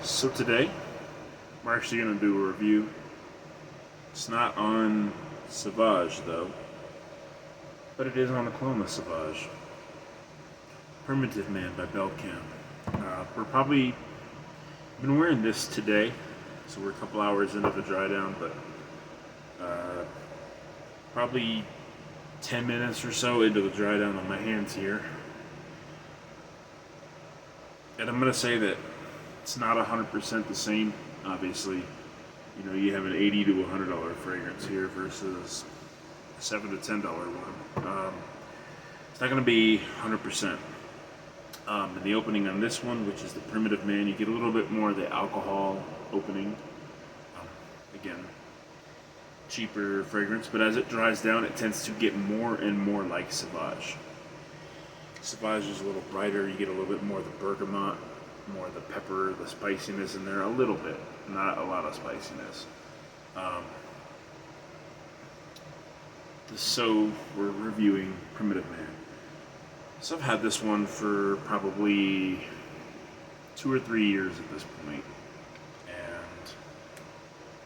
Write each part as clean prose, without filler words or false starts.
So today, we're actually going to do a review. It's not on Sauvage though, but it is on the clone of Sauvage. Primitive Man by Belcam. We're probably been wearing this today, so we're a couple hours into the dry down, but probably 10 minutes or so into the dry down on my hands here. And I'm going to say that it's not 100% the same. Obviously, you have an $80 to $100 fragrance here versus a $7 to $10 one. It's not going to be 100%. In the opening on this one, which is the Primitive Man, you get a little bit more of the alcohol opening. Again, cheaper fragrance, but as it dries down, it tends to get more and more like Sauvage. Sauvage is a little brighter. You get a little bit more of the bergamot, more of the pepper, the spiciness in there, a little bit, not a lot of spiciness. So we're reviewing Primitive Man. So I've had this one for probably 2 or 3 years at this point, and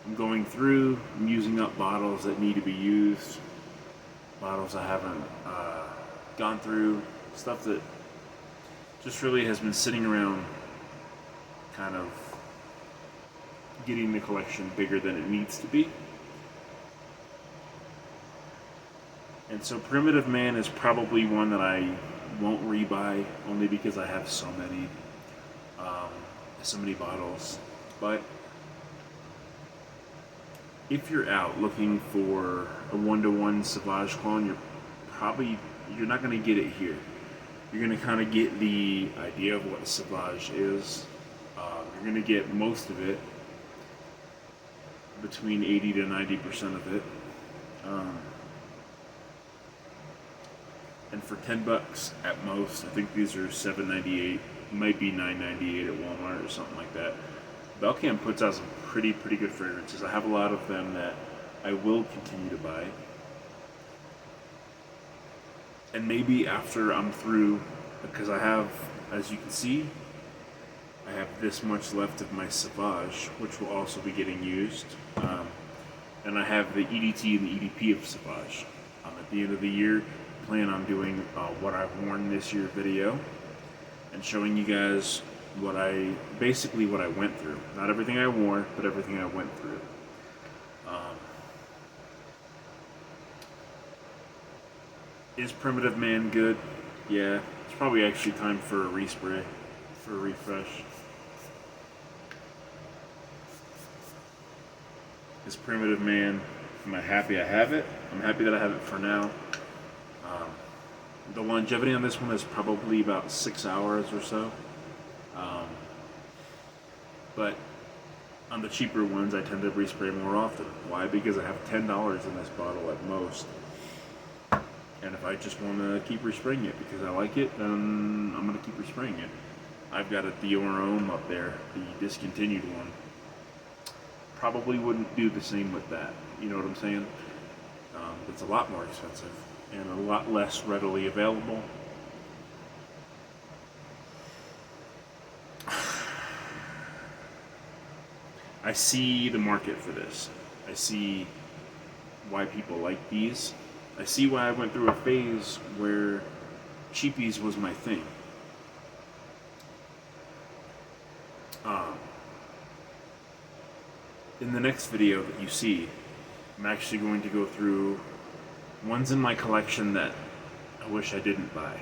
I'm going through, I'm using up bottles that need to be used, bottles I haven't gone through, stuff that just really has been sitting around, kind of getting the collection bigger than it needs to be. And so Primitive Man is probably one that I won't rebuy, only because I have so many bottles. But if you're out looking for a one-to-one Sauvage clone, you're not going to get it here. You're going to kind of get the idea of what Sauvage is. You're going to get most of it, between 80 to 90% of it. And for $10 at most, I think these are $7.98, might be $9.98 at Walmart or something like that. Belcam puts out some pretty good fragrances. I have a lot of them that I will continue to buy. And maybe after I'm through, because I have, as you can see, I have this much left of my Sauvage, which will also be getting used. And I have the EDT and the EDP of Sauvage. At the end of the year, I plan on doing what I've worn this year video and showing you guys what I went through. Not everything I wore, but everything I went through. Is Primitive Man good? Yeah, it's probably actually time for a respray, for a refresh. Is Primitive Man, am I happy I have it? I'm happy that I have it for now. The longevity on this one is probably about 6 hours or so. But on the cheaper ones, I tend to respray more often. Why? Because I have $10 in this bottle at most. And if I just want to keep respraying it because I like it, then I'm going to keep respraying it. I've got a Dior up there, the discontinued one. Probably wouldn't do the same with that. You know what I'm saying? It's a lot more expensive and a lot less readily available. I see the market for this. I see why people like these. I see why I went through a phase where cheapies was my thing. In the next video that you see, I'm actually going to go through ones in my collection that I wish I didn't buy.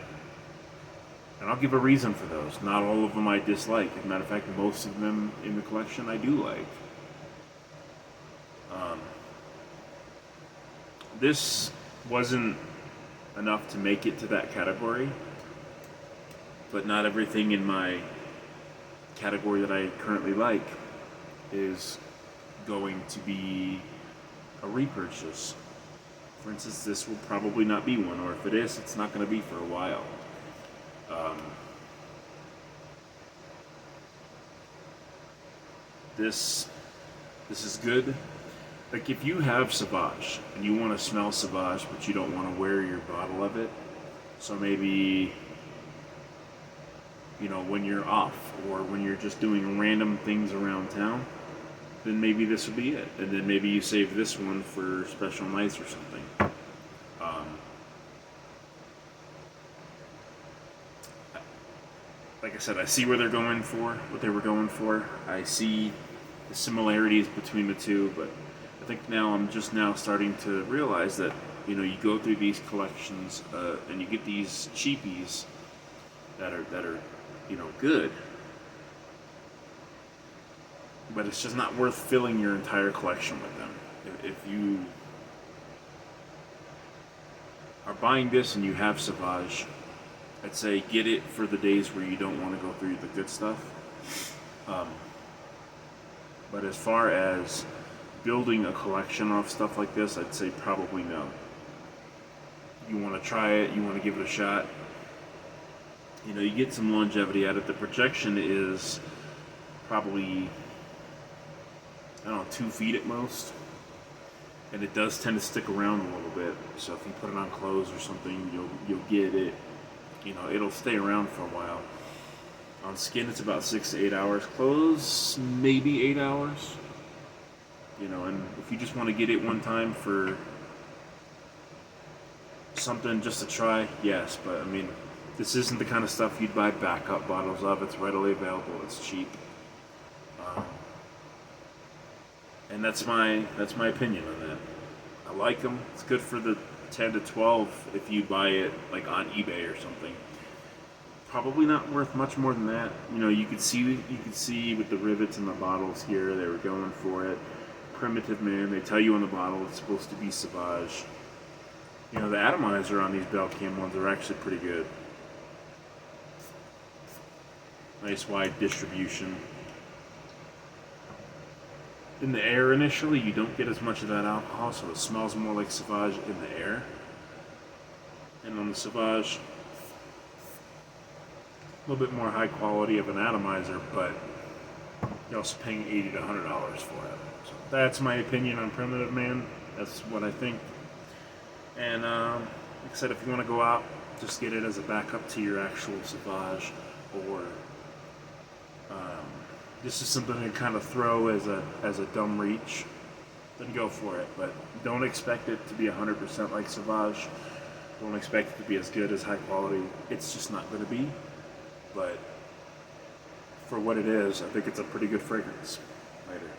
And I'll give a reason for those. Not all of them I dislike. As a matter of fact, most of them in the collection I do like. This wasn't enough to make it to that category, but not everything in my category that I currently like is going to be a repurchase. For instance, this will probably not be one, or if it is, it's not going to be for a while. This is good. Like, if you have Sauvage and you want to smell Sauvage, but you don't want to wear your bottle of it, so maybe when you're off or when you're just doing random things around town, then maybe this would be it. And then maybe you save this one for special nights or something. Like I said, I see where they're going for, what they were going for. I see the similarities between the two, but I think now I'm just now starting to realize that, you know, you go through these collections and you get these cheapies that are, you know, good, but it's just not worth filling your entire collection with them. If you are buying this and you have Sauvage, I'd say get it for the days where you don't want to go through the good stuff. But as far as building a collection of stuff like this, I'd say probably no. You want to try it, you want to give it a shot. You know, you get some longevity out of it. The projection is probably, I don't know, 2 feet at most. And it does tend to stick around a little bit. So if you put it on clothes or something, you'll get it. You know, it'll stay around for a while. On skin, it's about 6 to 8 hours. Clothes, maybe 8 hours. You know, and if you just want to get it one time for something just to try, yes. But I mean, this isn't the kind of stuff you'd buy backup bottles of. It's readily available. It's cheap. And that's my opinion on that. I like them. It's good for the 10 to 12 if you buy it like on eBay or something. Probably not worth much more than that. You know, you could see with the rivets in the bottles here, they were going for it. Primitive Man, they tell you on the bottle it's supposed to be Sauvage. You know, the atomizer on these Belcam ones are actually pretty good. Nice wide distribution. In the air initially, you don't get as much of that alcohol, so it smells more like Sauvage in the air. And on the Sauvage, a little bit more high quality of an atomizer, but you're also paying $80 to $100 for it. So that's my opinion on Primitive Man. That's what I think. And like I said, if you want to go out, just get it as a backup to your actual Sauvage, or this is something to kind of throw as a dumb reach, then go for it. But don't expect it to be 100% like Sauvage. Don't expect it to be as good as high quality. It's just not going to be. But for what it is, I think it's a pretty good fragrance. Later.